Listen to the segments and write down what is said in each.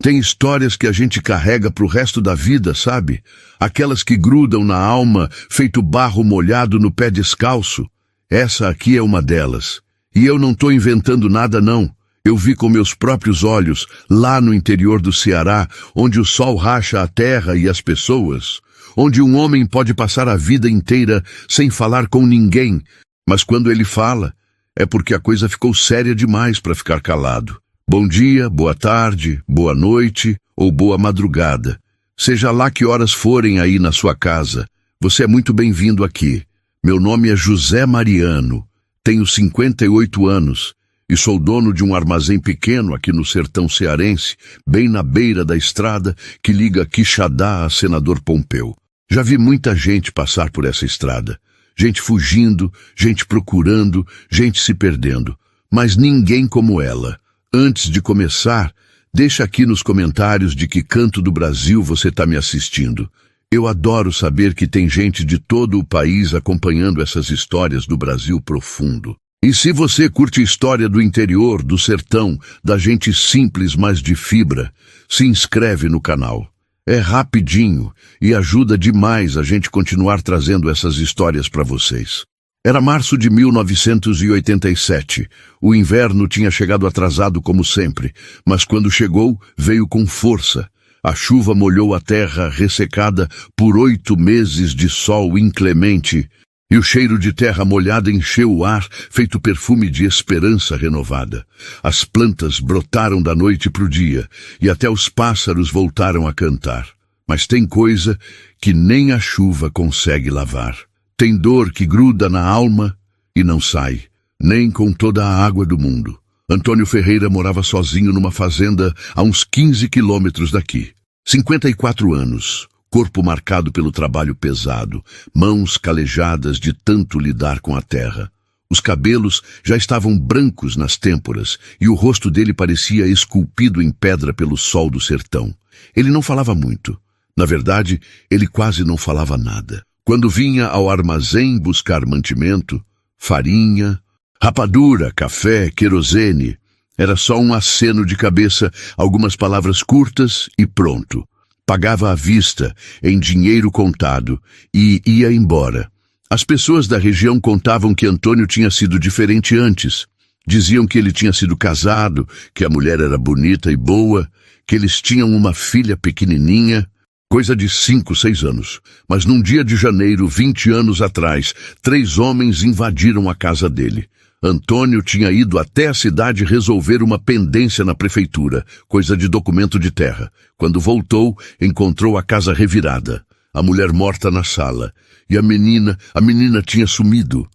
Tem histórias que a gente carrega pro resto da vida, sabe? Aquelas que grudam na alma, feito barro molhado no pé descalço. Essa aqui é uma delas. E eu não tô inventando nada, não. Eu vi com meus próprios olhos, lá no interior do Ceará, onde o sol racha a terra e as pessoas, onde um homem pode passar a vida inteira sem falar com ninguém, mas quando ele fala, é porque a coisa ficou séria demais para ficar calado. Bom dia, boa tarde, boa noite ou boa madrugada. Seja lá que horas forem aí na sua casa, você é muito bem-vindo aqui. Meu nome é José Mariano, tenho 58 anos e sou dono de um armazém pequeno aqui no sertão cearense, bem na beira da estrada que liga Quixadá a Senador Pompeu. Já vi muita gente passar por essa estrada. Gente fugindo, gente procurando, gente se perdendo. Mas ninguém como ela. Antes de começar, deixa aqui nos comentários de que canto do Brasil você está me assistindo. Eu adoro saber que tem gente de todo o país acompanhando essas histórias do Brasil profundo. E se você curte história do interior, do sertão, da gente simples, mas de fibra, se inscreve no canal. É rapidinho e ajuda demais a gente continuar trazendo essas histórias para vocês. Era março de 1987. O inverno tinha chegado atrasado como sempre, mas quando chegou, veio com força. A chuva molhou a terra ressecada por 8 meses de sol inclemente, e o cheiro de terra molhada encheu o ar, feito perfume de esperança renovada. As plantas brotaram da noite para o dia, e até os pássaros voltaram a cantar. Mas tem coisa que nem a chuva consegue lavar. Tem dor que gruda na alma e não sai, nem com toda a água do mundo. Antônio Ferreira morava sozinho numa fazenda a uns 15 quilômetros daqui. 54 anos, corpo marcado pelo trabalho pesado, mãos calejadas de tanto lidar com a terra. Os cabelos já estavam brancos nas têmporas e o rosto dele parecia esculpido em pedra pelo sol do sertão. Ele não falava muito. Na verdade, ele quase não falava nada. Quando vinha ao armazém buscar mantimento, farinha, rapadura, café, querosene, era só um aceno de cabeça, algumas palavras curtas e pronto. Pagava à vista, em dinheiro contado, e ia embora. As pessoas da região contavam que Antônio tinha sido diferente antes. Diziam que ele tinha sido casado, que a mulher era bonita e boa, que eles tinham uma filha pequenininha, coisa de 5, 6 anos. Mas num dia de janeiro, 20 anos atrás, 3 homens invadiram a casa dele. Antônio tinha ido até a cidade resolver uma pendência na prefeitura, coisa de documento de terra. Quando voltou, encontrou a casa revirada, a mulher morta na sala, e a menina tinha sumido.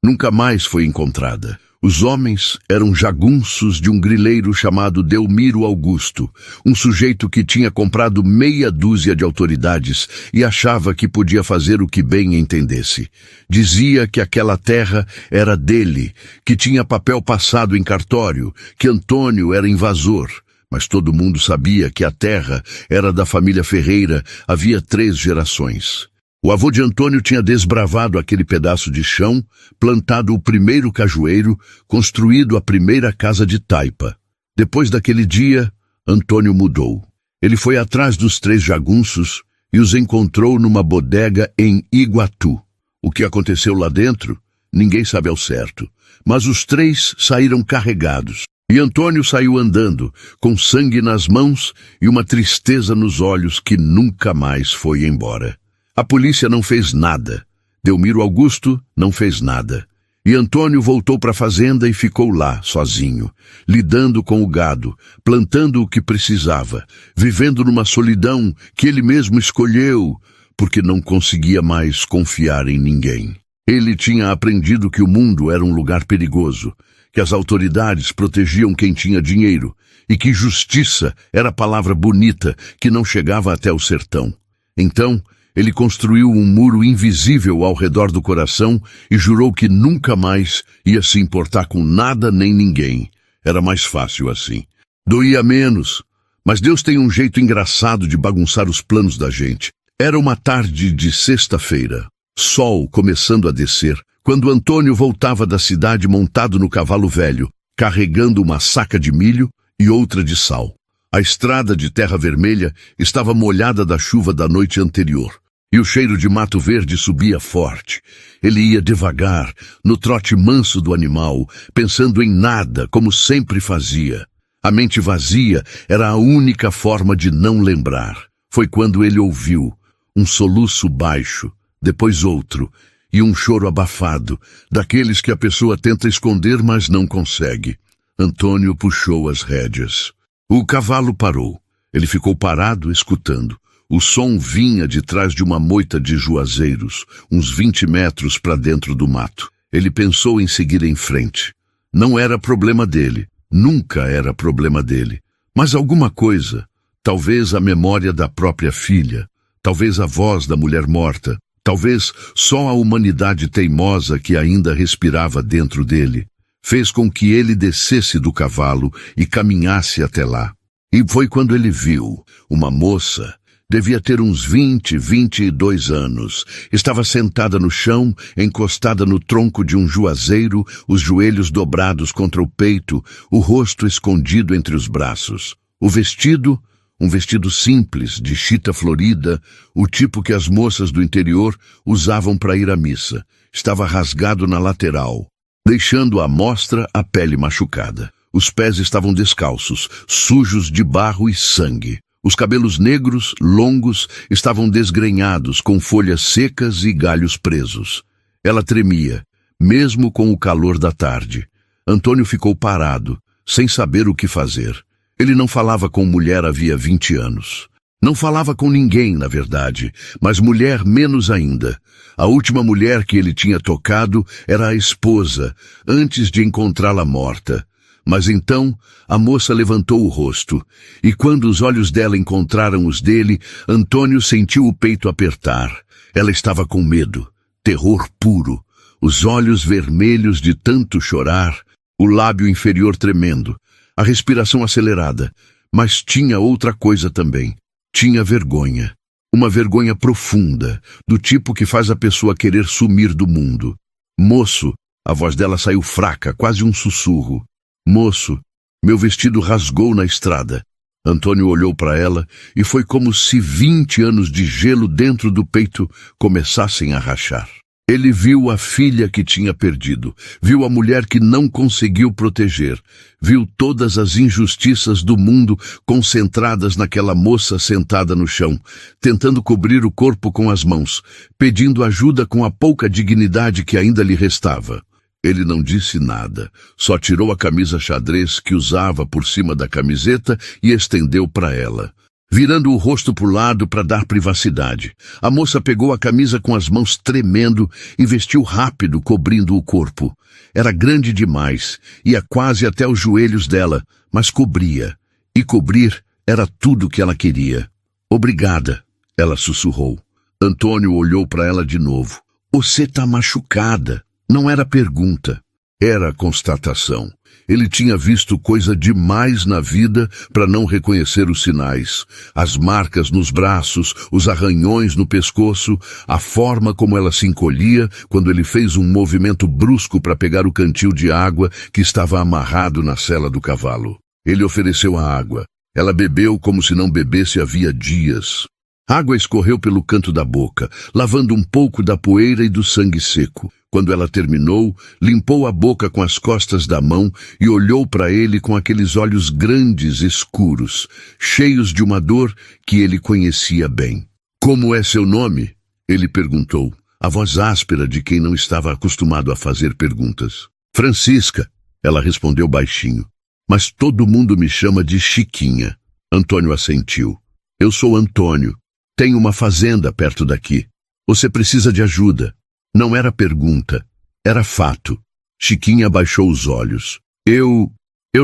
Nunca mais foi encontrada. Os homens eram jagunços de um grileiro chamado Delmiro Augusto, um sujeito que tinha comprado meia dúzia de autoridades e achava que podia fazer o que bem entendesse. Dizia que aquela terra era dele, que tinha papel passado em cartório, que Antônio era invasor. Mas todo mundo sabia que a terra era da família Ferreira havia 3 gerações. O avô de Antônio tinha desbravado aquele pedaço de chão, plantado o primeiro cajueiro, construído a primeira casa de taipa. Depois daquele dia, Antônio mudou. Ele foi atrás dos 3 jagunços e os encontrou numa bodega em Iguatu. O que aconteceu lá dentro, ninguém sabe ao certo, mas os 3 saíram carregados. E Antônio saiu andando, com sangue nas mãos e uma tristeza nos olhos que nunca mais foi embora. A polícia não fez nada. Delmiro Augusto não fez nada. E Antônio voltou para a fazenda e ficou lá, sozinho, lidando com o gado, plantando o que precisava, vivendo numa solidão que ele mesmo escolheu, porque não conseguia mais confiar em ninguém. Ele tinha aprendido que o mundo era um lugar perigoso, que as autoridades protegiam quem tinha dinheiro, e que justiça era palavra bonita que não chegava até o sertão. Então, ele construiu um muro invisível ao redor do coração e jurou que nunca mais ia se importar com nada nem ninguém. Era mais fácil assim. Doía menos, mas Deus tem um jeito engraçado de bagunçar os planos da gente. Era uma tarde de sexta-feira, sol começando a descer, quando Antônio voltava da cidade montado no cavalo velho, carregando uma saca de milho e outra de sal. A estrada de terra vermelha estava molhada da chuva da noite anterior, e o cheiro de mato verde subia forte. Ele ia devagar, no trote manso do animal, pensando em nada, como sempre fazia. A mente vazia era a única forma de não lembrar. Foi quando ele ouviu um soluço baixo, depois outro, e um choro abafado, daqueles que a pessoa tenta esconder, mas não consegue. Antônio puxou as rédeas. O cavalo parou. Ele ficou parado, escutando. O som vinha de trás de uma moita de juazeiros, uns 20 metros para dentro do mato. Ele pensou em seguir em frente. Não era problema dele. Nunca era problema dele. Mas alguma coisa, talvez a memória da própria filha, talvez a voz da mulher morta, talvez só a humanidade teimosa que ainda respirava dentro dele, fez com que ele descesse do cavalo e caminhasse até lá. E foi quando ele viu uma moça, devia ter uns 22 anos. Estava sentada no chão, encostada no tronco de um juazeiro, os joelhos dobrados contra o peito, o rosto escondido entre os braços. O vestido, um vestido simples, de chita florida, o tipo que as moças do interior usavam para ir à missa, estava rasgado na lateral, deixando à mostra a pele machucada. Os pés estavam descalços, sujos de barro e sangue. Os cabelos negros, longos, estavam desgrenhados, com folhas secas e galhos presos. Ela tremia, mesmo com o calor da tarde. Antônio ficou parado, sem saber o que fazer. Ele não falava com mulher havia 20 anos. Não falava com ninguém, na verdade, mas mulher menos ainda. A última mulher que ele tinha tocado era a esposa, antes de encontrá-la morta. Mas então a moça levantou o rosto, e quando os olhos dela encontraram os dele, Antônio sentiu o peito apertar. Ela estava com medo, terror puro, os olhos vermelhos de tanto chorar, o lábio inferior tremendo, a respiração acelerada. Mas tinha outra coisa também. Tinha vergonha. Uma vergonha profunda, do tipo que faz a pessoa querer sumir do mundo. Moço, a voz dela saiu fraca, quase um sussurro. Moço, meu vestido rasgou na estrada. Antônio olhou para ela e foi como se 20 anos de gelo dentro do peito começassem a rachar. Ele viu a filha que tinha perdido, viu a mulher que não conseguiu proteger, viu todas as injustiças do mundo concentradas naquela moça sentada no chão, tentando cobrir o corpo com as mãos, pedindo ajuda com a pouca dignidade que ainda lhe restava. Ele não disse nada, só tirou a camisa xadrez que usava por cima da camiseta e estendeu para ela, virando o rosto para o lado para dar privacidade. A moça pegou a camisa com as mãos tremendo e vestiu rápido, cobrindo o corpo. Era grande demais, ia quase até os joelhos dela, mas cobria. E cobrir era tudo que ela queria. Obrigada, ela sussurrou. Antônio olhou para ela de novo. Você tá machucada. Não era pergunta, era constatação. Ele tinha visto coisa demais na vida para não reconhecer os sinais. As marcas nos braços, os arranhões no pescoço, a forma como ela se encolhia quando ele fez um movimento brusco para pegar o cantil de água que estava amarrado na sela do cavalo. Ele ofereceu a água. Ela bebeu como se não bebesse havia dias. A água escorreu pelo canto da boca, lavando um pouco da poeira e do sangue seco. Quando ela terminou, limpou a boca com as costas da mão e olhou para ele com aqueles olhos grandes, escuros, cheios de uma dor que ele conhecia bem. Como é seu nome? Ele perguntou, a voz áspera de quem não estava acostumado a fazer perguntas. Francisca, ela respondeu baixinho. Mas todo mundo me chama de Chiquinha. Antônio assentiu. Eu sou Antônio. Tenho uma fazenda perto daqui. Você precisa de ajuda. Não era pergunta, era fato. Chiquinha abaixou os olhos. Eu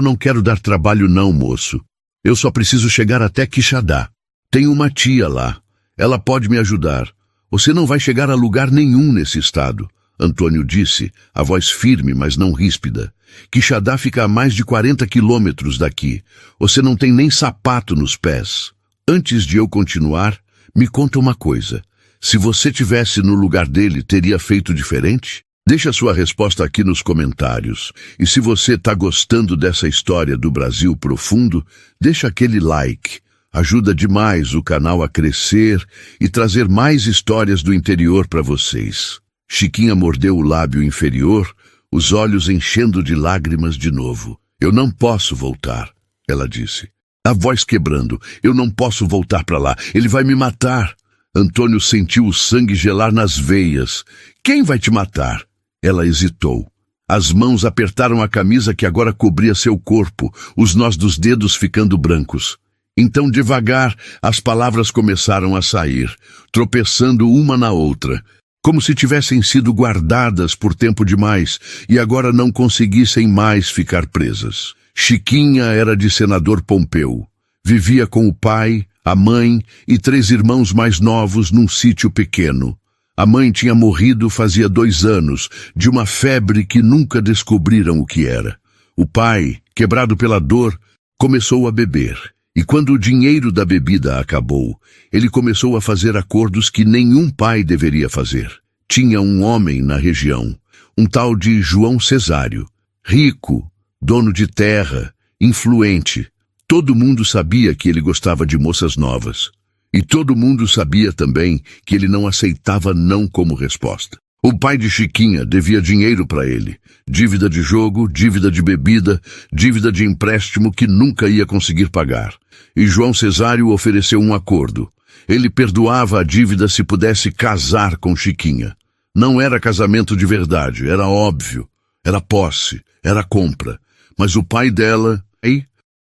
não quero dar trabalho não, moço. Eu só preciso chegar até Quixadá. Tenho uma tia lá. Ela pode me ajudar. Você não vai chegar a lugar nenhum nesse estado, Antônio disse, a voz firme, mas não ríspida. Quixadá fica a mais de 40 quilômetros daqui. Você não tem nem sapato nos pés. Antes de eu continuar, me conta uma coisa. Se você tivesse no lugar dele, teria feito diferente? Deixa sua resposta aqui nos comentários. E se você está gostando dessa história do Brasil profundo, deixa aquele like. Ajuda demais o canal a crescer e trazer mais histórias do interior para vocês. Chiquinha mordeu o lábio inferior, os olhos enchendo de lágrimas de novo. Eu não posso voltar, ela disse. A voz quebrando. Eu não posso voltar para lá. Ele vai me matar. Antônio sentiu o sangue gelar nas veias. Quem vai te matar? Ela hesitou. As mãos apertaram a camisa que agora cobria seu corpo, os nós dos dedos ficando brancos. Então, devagar, as palavras começaram a sair, tropeçando uma na outra, como se tivessem sido guardadas por tempo demais e agora não conseguissem mais ficar presas. Chiquinha era de senador Pompeu. Vivia com o pai, a mãe e 3 irmãos mais novos num sítio pequeno. A mãe tinha morrido fazia 2 anos, de uma febre que nunca descobriram o que era. O pai, quebrado pela dor, começou a beber. E quando o dinheiro da bebida acabou, ele começou a fazer acordos que nenhum pai deveria fazer. Tinha um homem na região, um tal de João Cesário, rico, dono de terra, influente. Todo mundo sabia que ele gostava de moças novas. E todo mundo sabia também que ele não aceitava não como resposta. O pai de Chiquinha devia dinheiro para ele. Dívida de jogo, dívida de bebida, dívida de empréstimo que nunca ia conseguir pagar. E João Cesário ofereceu um acordo. Ele perdoava a dívida se pudesse casar com Chiquinha. Não era casamento de verdade, era óbvio. Era posse, era compra. Mas o pai dela,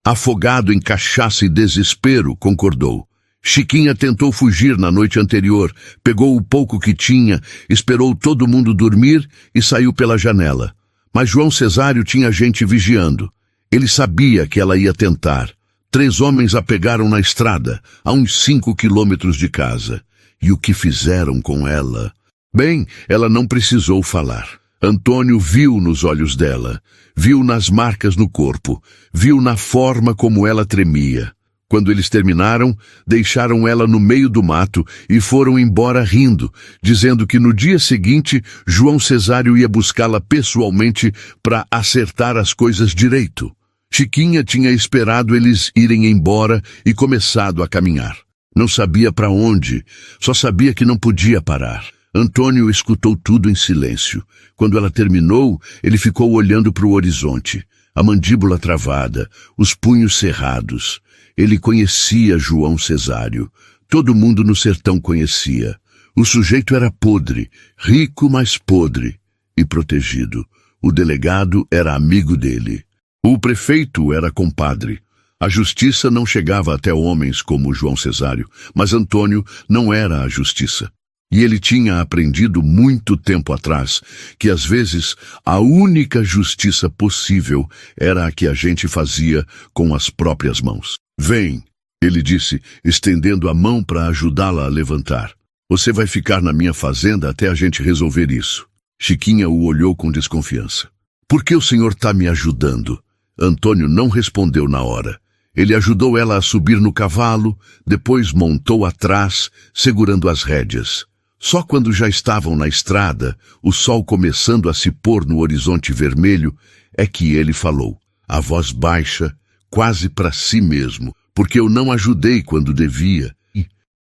afogado em cachaça e desespero, concordou. Chiquinha tentou fugir na noite anterior, pegou o pouco que tinha, esperou todo mundo dormir e saiu pela janela. Mas João Cesário tinha gente vigiando. Ele sabia que ela ia tentar. 3 homens a pegaram na estrada, a uns 5 quilômetros de casa. E o que fizeram com ela? Bem, ela não precisou falar. Antônio viu nos olhos dela, viu nas marcas no corpo, viu na forma como ela tremia. Quando eles terminaram, deixaram ela no meio do mato e foram embora rindo, dizendo que no dia seguinte João Cesário ia buscá-la pessoalmente para acertar as coisas direito. Chiquinha tinha esperado eles irem embora e começado a caminhar. Não sabia para onde, só sabia que não podia parar. Antônio escutou tudo em silêncio. Quando ela terminou, ele ficou olhando para o horizonte, a mandíbula travada, os punhos cerrados. Ele conhecia João Cesário. Todo mundo no sertão conhecia. O sujeito era podre, rico, mas podre, e protegido. O delegado era amigo dele. O prefeito era compadre. A justiça não chegava até homens como João Cesário, mas Antônio não era a justiça. E ele tinha aprendido muito tempo atrás que, às vezes, a única justiça possível era a que a gente fazia com as próprias mãos. Vem, ele disse, estendendo a mão para ajudá-la a levantar. Você vai ficar na minha fazenda até a gente resolver isso. Chiquinha o olhou com desconfiança. Por que o senhor está me ajudando? Antônio não respondeu na hora. Ele ajudou ela a subir no cavalo, depois montou atrás, segurando as rédeas. Só quando já estavam na estrada, o sol começando a se pôr no horizonte vermelho, é que ele falou, a voz baixa, quase para si mesmo, porque eu não ajudei quando devia,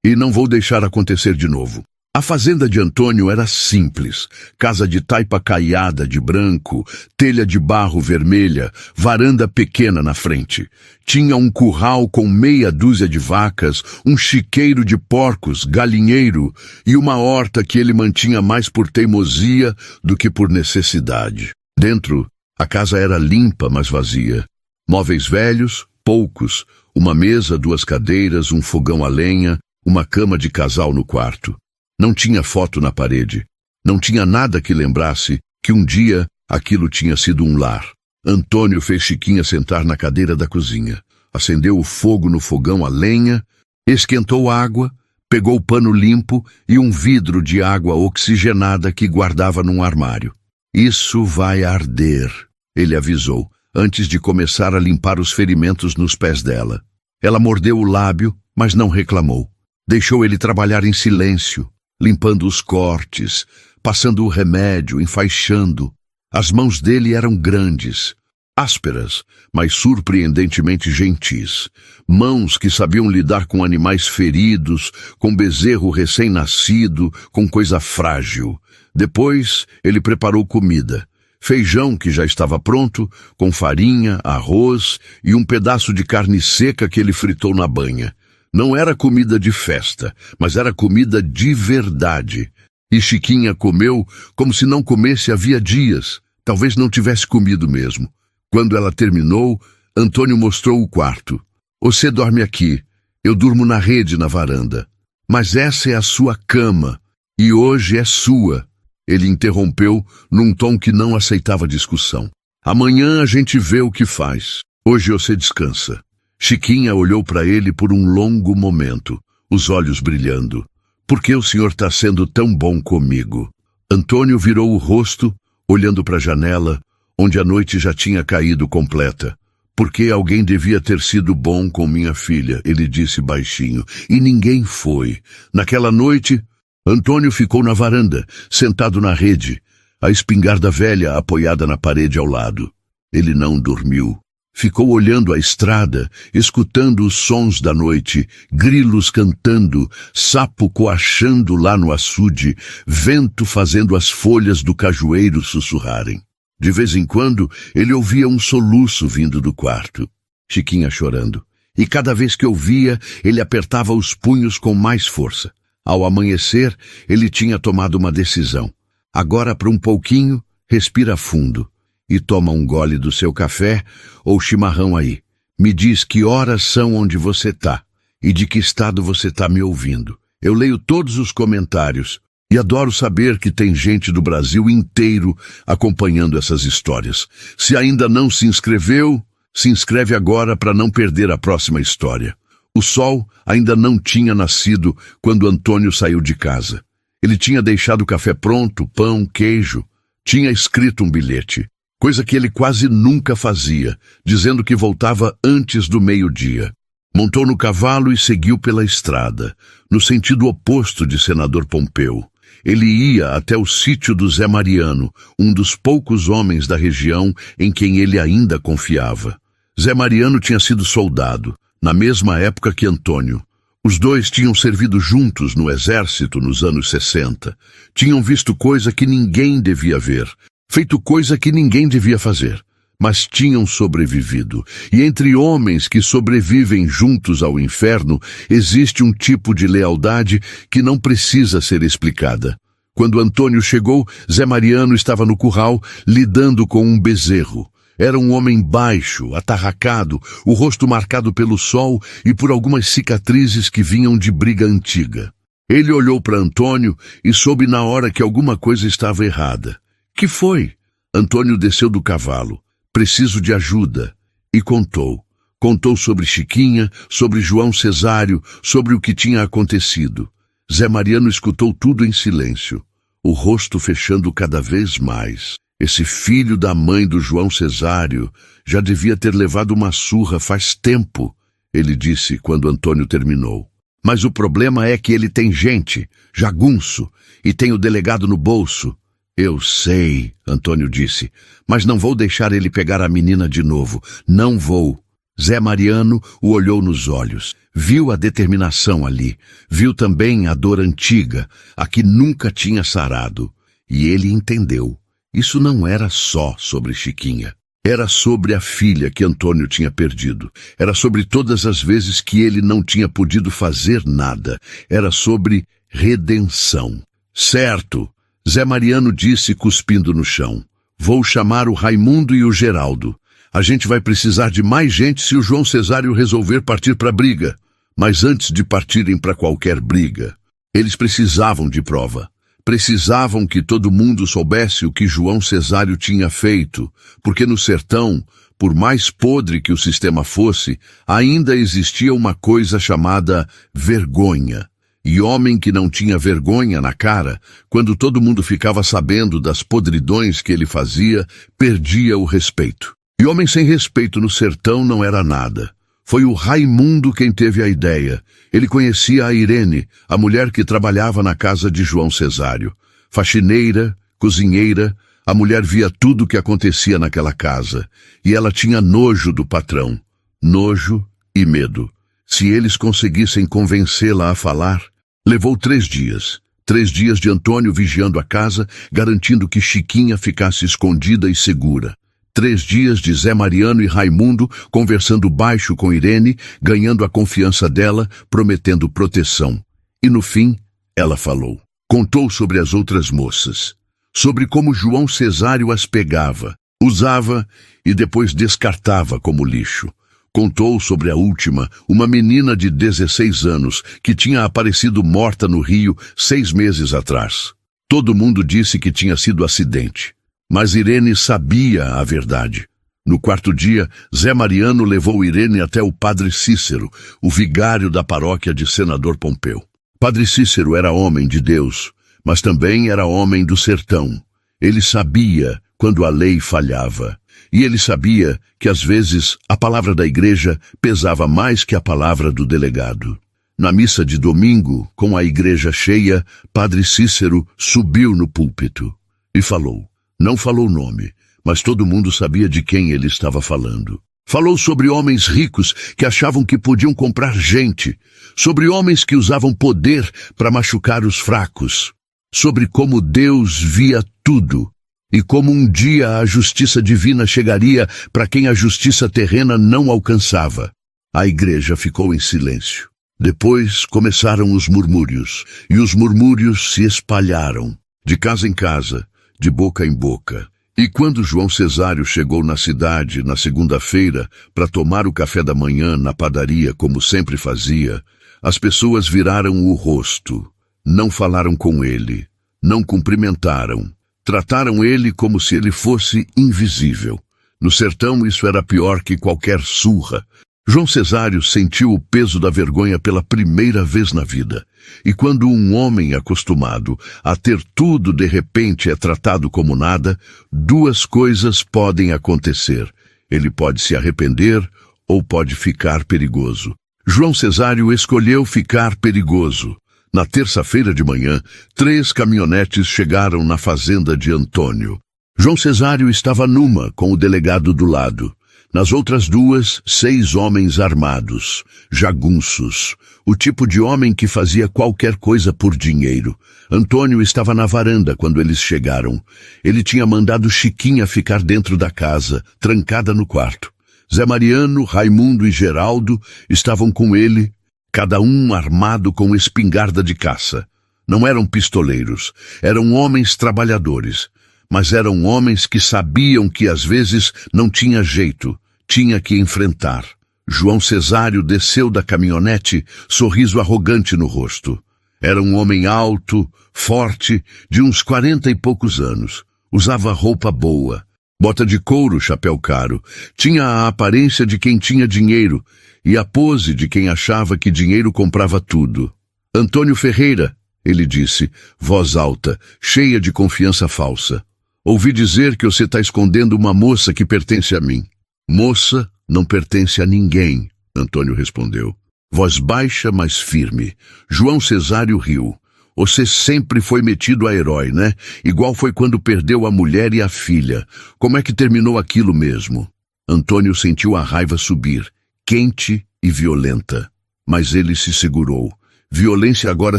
e não vou deixar acontecer de novo. A fazenda de Antônio era simples, casa de taipa caiada de branco, telha de barro vermelha, varanda pequena na frente. Tinha um curral com meia dúzia de vacas, um chiqueiro de porcos, galinheiro e uma horta que ele mantinha mais por teimosia do que por necessidade. Dentro, a casa era limpa, mas vazia. Móveis velhos, poucos, uma mesa, 2 cadeiras, um fogão a lenha, uma cama de casal no quarto. Não tinha foto na parede. Não tinha nada que lembrasse que um dia aquilo tinha sido um lar. Antônio fez Chiquinha sentar na cadeira da cozinha. Acendeu o fogo no fogão a lenha, esquentou água, pegou o pano limpo e um vidro de água oxigenada que guardava num armário. Isso vai arder, ele avisou, antes de começar a limpar os ferimentos nos pés dela. Ela mordeu o lábio, mas não reclamou. Deixou ele trabalhar em silêncio, limpando os cortes, passando o remédio, enfaixando. As mãos dele eram grandes, ásperas, mas surpreendentemente gentis. Mãos que sabiam lidar com animais feridos, com bezerro recém-nascido, com coisa frágil. Depois, ele preparou comida. Feijão que já estava pronto, com farinha, arroz e um pedaço de carne seca que ele fritou na banha. Não era comida de festa, mas era comida de verdade. E Chiquinha comeu como se não comesse havia dias. Talvez não tivesse comido mesmo. Quando ela terminou, Antônio mostrou o quarto. Você dorme aqui. Eu durmo na rede na varanda. Mas essa é a sua cama. E hoje é sua. Ele interrompeu num tom que não aceitava discussão. Amanhã a gente vê o que faz. Hoje você descansa. Chiquinha olhou para ele por um longo momento, os olhos brilhando. Por que o senhor está sendo tão bom comigo? Antônio virou o rosto, olhando para a janela, onde a noite já tinha caído completa. Porque alguém devia ter sido bom com minha filha, ele disse baixinho. E ninguém foi. Naquela noite, Antônio ficou na varanda, sentado na rede, a espingarda velha apoiada na parede ao lado. Ele não dormiu. Ficou olhando a estrada, escutando os sons da noite, grilos cantando, sapo coachando lá no açude, vento fazendo as folhas do cajueiro sussurrarem. De vez em quando, ele ouvia um soluço vindo do quarto. Chiquinha chorando. E cada vez que ouvia, ele apertava os punhos com mais força. Ao amanhecer, ele tinha tomado uma decisão. Agora, por um pouquinho, respira fundo. E toma um gole do seu café ou chimarrão aí. Me diz que horas são onde você tá e de que estado você tá me ouvindo. Eu leio todos os comentários e adoro saber que tem gente do Brasil inteiro acompanhando essas histórias. Se ainda não se inscreveu, se inscreve agora para não perder a próxima história. O sol ainda não tinha nascido quando Antônio saiu de casa. Ele tinha deixado o café pronto, pão, queijo. Tinha escrito um bilhete. Coisa que ele quase nunca fazia, dizendo que voltava antes do meio-dia. Montou no cavalo e seguiu pela estrada, no sentido oposto de Senador Pompeu. Ele ia até o sítio do Zé Mariano, um dos poucos homens da região em quem ele ainda confiava. Zé Mariano tinha sido soldado, na mesma época que Antônio. Os dois tinham servido juntos no exército nos anos 60. Tinham visto coisa que ninguém devia ver. Feito coisa que ninguém devia fazer, mas tinham sobrevivido. E entre homens que sobrevivem juntos ao inferno, existe um tipo de lealdade que não precisa ser explicada. Quando Antônio chegou, Zé Mariano estava no curral, lidando com um bezerro. Era um homem baixo, atarracado, o rosto marcado pelo sol e por algumas cicatrizes que vinham de briga antiga. Ele olhou para Antônio e soube na hora que alguma coisa estava errada. Que foi? Antônio desceu do cavalo. Preciso de ajuda. E contou. Contou sobre Chiquinha, sobre João Cesário, sobre o que tinha acontecido. Zé Mariano escutou tudo em silêncio, o rosto fechando cada vez mais. Esse filho da mãe do João Cesário já devia ter levado uma surra faz tempo, ele disse quando Antônio terminou. Mas o problema é que ele tem gente, jagunço, e tem o delegado no bolso. Eu sei, Antônio disse, mas não vou deixar ele pegar a menina de novo. Não vou. Zé Mariano o olhou nos olhos. Viu a determinação ali. Viu também a dor antiga, a que nunca tinha sarado. E ele entendeu. Isso não era só sobre Chiquinha. Era sobre a filha que Antônio tinha perdido. Era sobre todas as vezes que ele não tinha podido fazer nada. Era sobre redenção. Certo. Zé Mariano disse, cuspindo no chão. Vou chamar o Raimundo e o Geraldo. A gente vai precisar de mais gente se o João Cesário resolver partir para a briga. Mas antes de partirem para qualquer briga, eles precisavam de prova. Precisavam que todo mundo soubesse o que João Cesário tinha feito, porque no sertão, por mais podre que o sistema fosse, ainda existia uma coisa chamada vergonha. E homem que não tinha vergonha na cara, quando todo mundo ficava sabendo das podridões que ele fazia, perdia o respeito. E homem sem respeito no sertão não era nada. Foi o Raimundo quem teve a ideia. Ele conhecia a Irene, a mulher que trabalhava na casa de João Cesário. Faxineira, cozinheira, a mulher via tudo o que acontecia naquela casa, e ela tinha nojo do patrão, nojo e medo. Se eles conseguissem convencê-la a falar, levou 3 dias. 3 dias de Antônio vigiando a casa, garantindo que Chiquinha ficasse escondida e segura. 3 dias de Zé Mariano e Raimundo conversando baixo com Irene, ganhando a confiança dela, prometendo proteção. E no fim, ela falou. Contou sobre as outras moças, sobre como João Cesário as pegava, usava e depois descartava como lixo. Contou sobre a última, uma menina de 16 anos, que tinha aparecido morta no Rio 6 meses atrás. Todo mundo disse que tinha sido acidente, mas Irene sabia a verdade. No 4º dia, Zé Mariano levou Irene até o Padre Cícero, o vigário da paróquia de Senador Pompeu. Padre Cícero era homem de Deus, mas também era homem do sertão. Ele sabia quando a lei falhava. E ele sabia que, às vezes, a palavra da igreja pesava mais que a palavra do delegado. Na missa de domingo, com a igreja cheia, Padre Cícero subiu no púlpito e falou. Não falou o nome, mas todo mundo sabia de quem ele estava falando. Falou sobre homens ricos que achavam que podiam comprar gente, sobre homens que usavam poder para machucar os fracos, sobre como Deus via tudo, e como um dia a justiça divina chegaria para quem a justiça terrena não alcançava. A igreja ficou em silêncio. Depois começaram os murmúrios, e os murmúrios se espalharam, de casa em casa, de boca em boca. E quando João Cesário chegou na cidade na segunda-feira para tomar o café da manhã na padaria como sempre fazia, as pessoas viraram o rosto, não falaram com ele, não cumprimentaram. Trataram ele como se ele fosse invisível. No sertão isso era pior que qualquer surra. João Cesário sentiu o peso da vergonha pela primeira vez na vida. E quando um homem acostumado a ter tudo de repente é tratado como nada, 2 coisas podem acontecer. Ele pode se arrepender ou pode ficar perigoso. João Cesário escolheu ficar perigoso. Na terça-feira de manhã, 3 caminhonetes chegaram na fazenda de Antônio. João Cesário estava numa, com o delegado do lado. Nas outras 2, 6 homens armados, jagunços, o tipo de homem que fazia qualquer coisa por dinheiro. Antônio estava na varanda quando eles chegaram. Ele tinha mandado Chiquinha ficar dentro da casa, trancada no quarto. Zé Mariano, Raimundo e Geraldo estavam com ele, cada um armado com espingarda de caça. Não eram pistoleiros, eram homens trabalhadores, mas eram homens que sabiam que às vezes não tinha jeito, tinha que enfrentar. João Cesário desceu da caminhonete, sorriso arrogante no rosto. Era um homem alto, forte, de uns 40 e poucos anos. Usava roupa boa, bota de couro, chapéu caro. Tinha a aparência de quem tinha dinheiro e a pose de quem achava que dinheiro comprava tudo. Antônio Ferreira, ele disse, voz alta, cheia de confiança falsa. Ouvi dizer que você está escondendo uma moça que pertence a mim. Moça não pertence a ninguém, Antônio respondeu. Voz baixa, mas firme. João Cesário riu. Você sempre foi metido a herói, né? Igual foi quando perdeu a mulher e a filha. Como é que terminou aquilo mesmo? Antônio sentiu a raiva subir, quente e violenta. Mas ele se segurou. Violência agora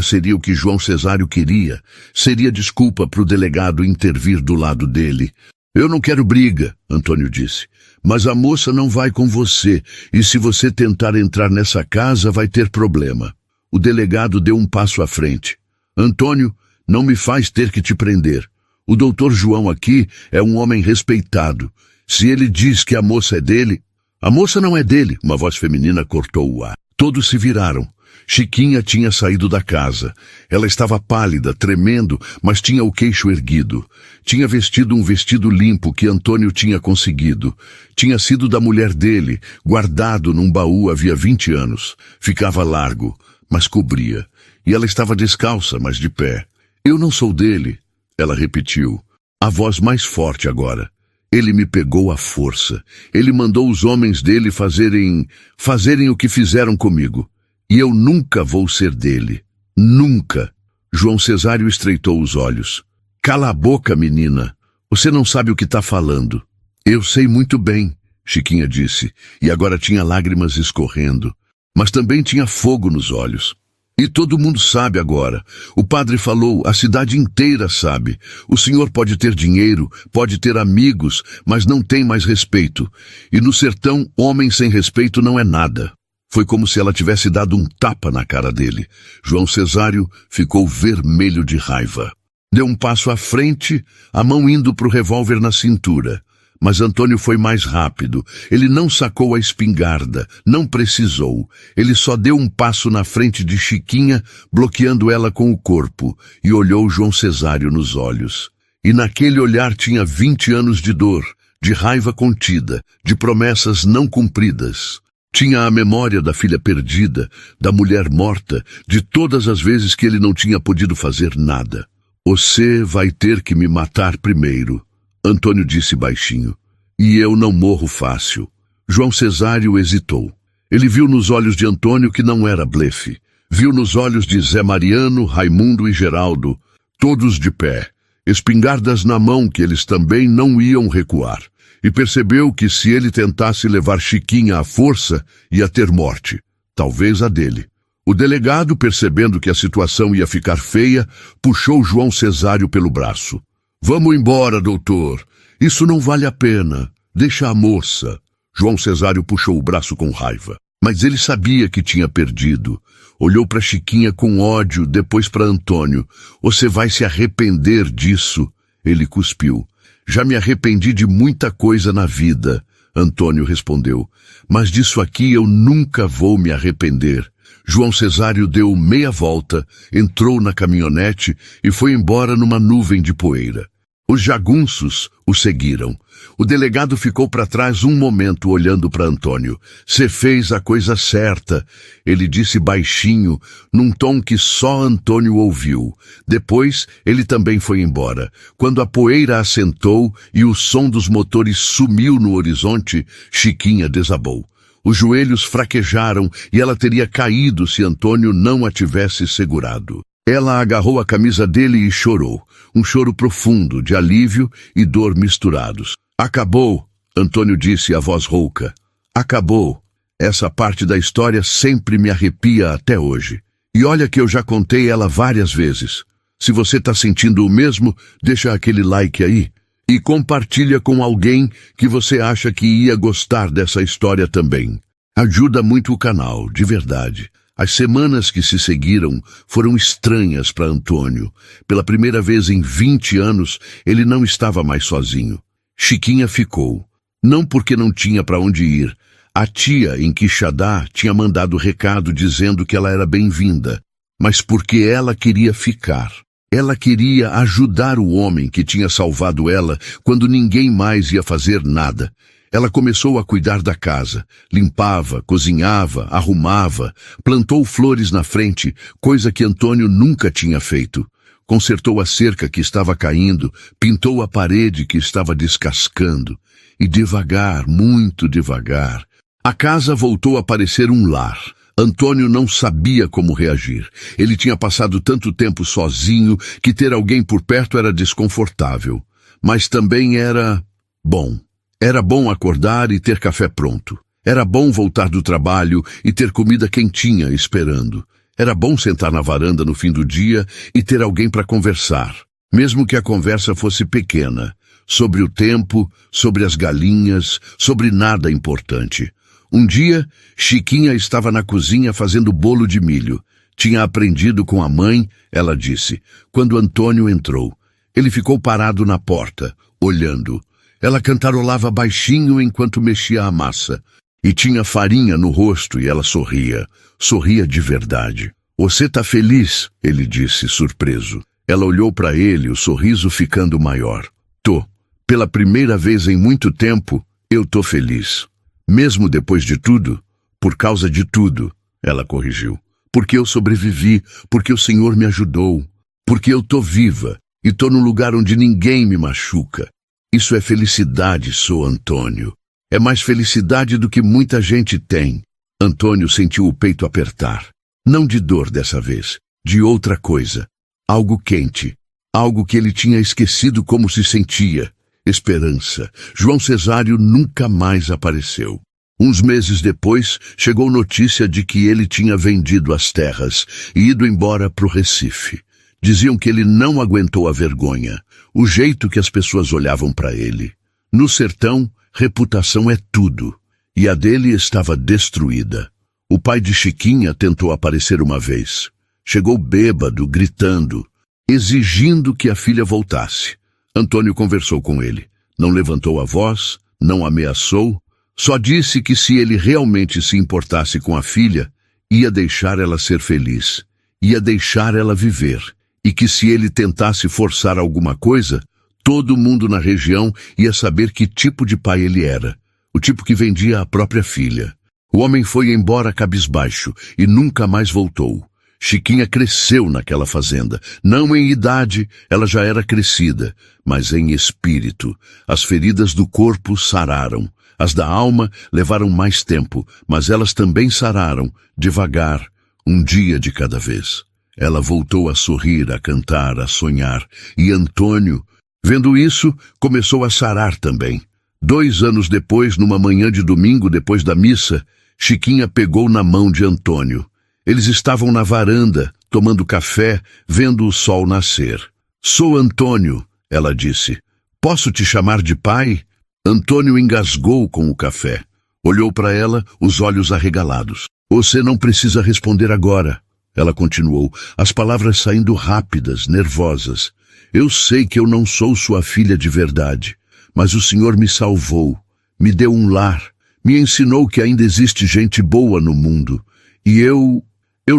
seria o que João Cesário queria. Seria desculpa para o delegado intervir do lado dele. Eu não quero briga, Antônio disse. Mas a moça não vai com você, e se você tentar entrar nessa casa vai ter problema. O delegado deu um passo à frente. Antônio, não me faz ter que te prender. O doutor João aqui é um homem respeitado. Se ele diz que a moça é dele... A moça não é dele, uma voz feminina cortou o ar. Todos se viraram. Chiquinha tinha saído da casa. Ela estava pálida, tremendo, mas tinha o queixo erguido. Tinha vestido um vestido limpo que Antônio tinha conseguido. Tinha sido da mulher dele, guardado num baú havia 20 anos. Ficava largo, mas cobria. E ela estava descalça, mas de pé. Eu não sou dele, ela repetiu. A voz mais forte agora. Ele me pegou à força. Ele mandou os homens dele fazerem o que fizeram comigo. E eu nunca vou ser dele. Nunca. João Cesário estreitou os olhos. Cala a boca, menina. Você não sabe o que está falando. Eu sei muito bem, Chiquinha disse, e agora tinha lágrimas escorrendo, mas também tinha fogo nos olhos. E todo mundo sabe agora. O padre falou, a cidade inteira sabe. O senhor pode ter dinheiro, pode ter amigos, mas não tem mais respeito. E no sertão, homem sem respeito não é nada. Foi como se ela tivesse dado um tapa na cara dele. João Cesário ficou vermelho de raiva. Deu um passo à frente, a mão indo para o revólver na cintura. Mas Antônio foi mais rápido. Ele não sacou a espingarda, não precisou. Ele só deu um passo na frente de Chiquinha, bloqueando ela com o corpo, e olhou João Cesário nos olhos. E naquele olhar tinha 20 anos de dor, de raiva contida, de promessas não cumpridas. Tinha a memória da filha perdida, da mulher morta, de todas as vezes que ele não tinha podido fazer nada. Você vai ter que me matar primeiro, Antônio disse baixinho, e eu não morro fácil. João Cesário hesitou. Ele viu nos olhos de Antônio que não era blefe. Viu nos olhos de Zé Mariano, Raimundo e Geraldo, todos de pé, espingardas na mão que eles também não iam recuar. E percebeu que se ele tentasse levar Chiquinha à força, ia ter morte, talvez a dele. O delegado, percebendo que a situação ia ficar feia, puxou João Cesário pelo braço. Vamos embora, doutor. Isso não vale a pena. Deixa a moça. João Cesário puxou o braço com raiva. Mas ele sabia que tinha perdido. Olhou para Chiquinha com ódio, depois para Antônio. Você vai se arrepender disso. Ele cuspiu. Já me arrependi de muita coisa na vida, Antônio respondeu. Mas disso aqui eu nunca vou me arrepender. João Cesário deu meia volta, entrou na caminhonete e foi embora numa nuvem de poeira. Os jagunços o seguiram. O delegado ficou para trás um momento olhando para Antônio. Cê fez a coisa certa, ele disse baixinho, num tom que só Antônio ouviu. Depois, ele também foi embora. Quando a poeira assentou e o som dos motores sumiu no horizonte, Chiquinha desabou. Os joelhos fraquejaram e ela teria caído se Antônio não a tivesse segurado. Ela agarrou a camisa dele e chorou. Um choro profundo, de alívio e dor misturados. Acabou, Antônio disse a voz rouca. Acabou. Essa parte da história sempre me arrepia até hoje. E olha que eu já contei ela várias vezes. Se você está sentindo o mesmo, deixa aquele like aí. E compartilha com alguém que você acha que ia gostar dessa história também. Ajuda muito o canal, de verdade. As semanas que se seguiram foram estranhas para Antônio. Pela primeira vez em 20 anos, ele não estava mais sozinho. Chiquinha ficou. Não porque não tinha para onde ir. A tia em Quixadá tinha mandado recado dizendo que ela era bem-vinda, mas porque ela queria ficar. Ela queria ajudar o homem que tinha salvado ela quando ninguém mais ia fazer nada. Ela começou a cuidar da casa, limpava, cozinhava, arrumava, plantou flores na frente, coisa que Antônio nunca tinha feito. Consertou a cerca que estava caindo, pintou a parede que estava descascando. E devagar, muito devagar, a casa voltou a parecer um lar. Antônio não sabia como reagir. Ele tinha passado tanto tempo sozinho que ter alguém por perto era desconfortável. Mas também era bom. Era bom acordar e ter café pronto. Era bom voltar do trabalho e ter comida quentinha esperando. Era bom sentar na varanda no fim do dia e ter alguém para conversar, mesmo que a conversa fosse pequena, sobre o tempo, sobre as galinhas, sobre nada importante. Um dia, Chiquinha estava na cozinha fazendo bolo de milho. Tinha aprendido com a mãe, ela disse, quando Antônio entrou. Ele ficou parado na porta, olhando. Ela cantarolava baixinho enquanto mexia a massa. E tinha farinha no rosto e ela sorria. Sorria de verdade. Você tá feliz? Ele disse, surpreso. Ela olhou para ele, o sorriso ficando maior. Tô. Pela primeira vez em muito tempo, eu tô feliz. Mesmo depois de tudo, por causa de tudo, ela corrigiu. Porque eu sobrevivi, porque o Senhor me ajudou. Porque eu tô viva e tô num lugar onde ninguém me machuca. Isso é felicidade, sou Antônio. É mais felicidade do que muita gente tem. Antônio sentiu o peito apertar. Não de dor dessa vez, de outra coisa. Algo quente. algo que ele tinha esquecido como se sentia: esperança. João Cesário nunca mais apareceu. Uns meses depois, chegou notícia de que ele tinha vendido as terras e ido embora para o Recife. Diziam que ele não aguentou a vergonha, o jeito que as pessoas olhavam para ele. No sertão, reputação é tudo, e a dele estava destruída. O pai de Chiquinha tentou aparecer uma vez. Chegou bêbado, gritando, exigindo que a filha voltasse. Antônio conversou com ele. Não levantou a voz, não ameaçou, só disse que se ele realmente se importasse com a filha, ia deixar ela ser feliz, ia deixar ela viver, e que se ele tentasse forçar alguma coisa, todo mundo na região ia saber que tipo de pai ele era, o tipo que vendia a própria filha. O homem foi embora cabisbaixo e nunca mais voltou. Chiquinha cresceu naquela fazenda. Não em idade, ela já era crescida, mas em espírito. As feridas do corpo sararam. As da alma levaram mais tempo, mas elas também sararam, devagar, um dia de cada vez. Ela voltou a sorrir, a cantar, a sonhar. E Antônio, vendo isso, começou a sarar também. 2 anos depois, numa manhã de domingo, depois da missa, Chiquinha pegou na mão de Antônio. Eles estavam na varanda, tomando café, vendo o sol nascer. "Sou Antônio", ela disse. "Posso te chamar de pai?" Antônio engasgou com o café. Olhou para ela, os olhos arregalados. "Você não precisa responder agora", ela continuou, as palavras saindo rápidas, nervosas. "Eu sei que eu não sou sua filha de verdade, mas o Senhor me salvou, me deu um lar, me ensinou que ainda existe gente boa no mundo. E eu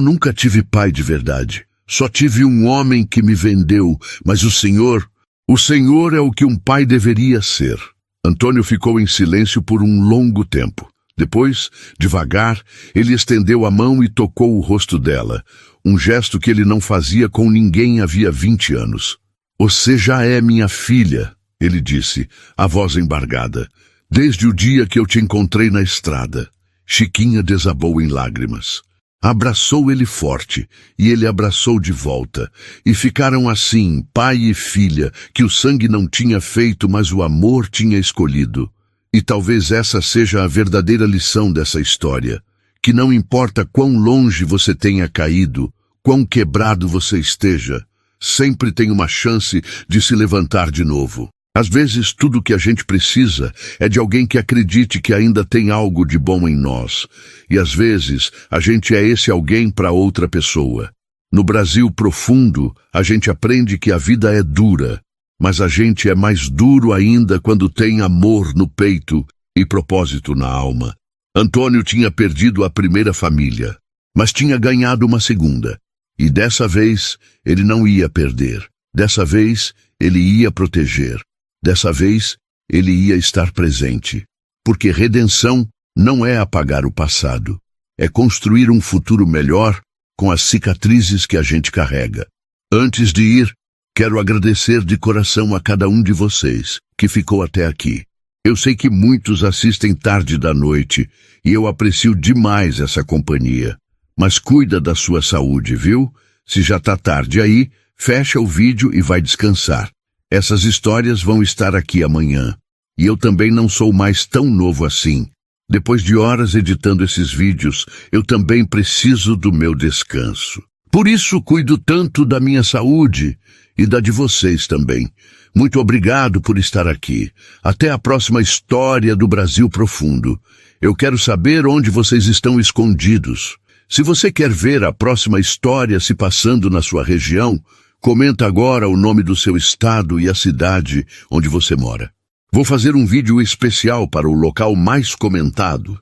nunca tive pai de verdade. Só tive um homem que me vendeu, mas o Senhor é o que um pai deveria ser." Antônio ficou em silêncio por um longo tempo. Depois, devagar, ele estendeu a mão e tocou o rosto dela, um gesto que ele não fazia com ninguém havia 20 anos. "Você já é minha filha", ele disse, a voz embargada, "desde o dia que eu te encontrei na estrada." Chiquinha desabou em lágrimas. Abraçou ele forte, e ele abraçou de volta, e ficaram assim, pai e filha, que o sangue não tinha feito, mas o amor tinha escolhido. E talvez essa seja a verdadeira lição dessa história, que não importa quão longe você tenha caído, quão quebrado você esteja, sempre tem uma chance de se levantar de novo. Às vezes, tudo o que a gente precisa é de alguém que acredite que ainda tem algo de bom em nós. E às vezes, a gente é esse alguém para outra pessoa. No Brasil profundo, a gente aprende que a vida é dura, mas a gente é mais duro ainda quando tem amor no peito e propósito na alma. Antônio tinha perdido a primeira família, mas tinha ganhado uma segunda. E dessa vez, ele não ia perder. Dessa vez, ele ia proteger. Dessa vez, ele ia estar presente, porque redenção não é apagar o passado, é construir um futuro melhor com as cicatrizes que a gente carrega. Antes de ir, quero agradecer de coração a cada um de vocês que ficou até aqui. Eu sei que muitos assistem tarde da noite e eu aprecio demais essa companhia. Mas cuida da sua saúde, viu? Se já tá tarde aí, fecha o vídeo e vai descansar. Essas histórias vão estar aqui amanhã. E eu também não sou mais tão novo assim. Depois de horas editando esses vídeos, eu também preciso do meu descanso. Por isso cuido tanto da minha saúde e da de vocês também. Muito obrigado por estar aqui. Até a próxima história do Brasil Profundo. Eu quero saber onde vocês estão escondidos. Se você quer ver a próxima história se passando na sua região, comenta agora o nome do seu estado e a cidade onde você mora. Vou fazer um vídeo especial para o local mais comentado.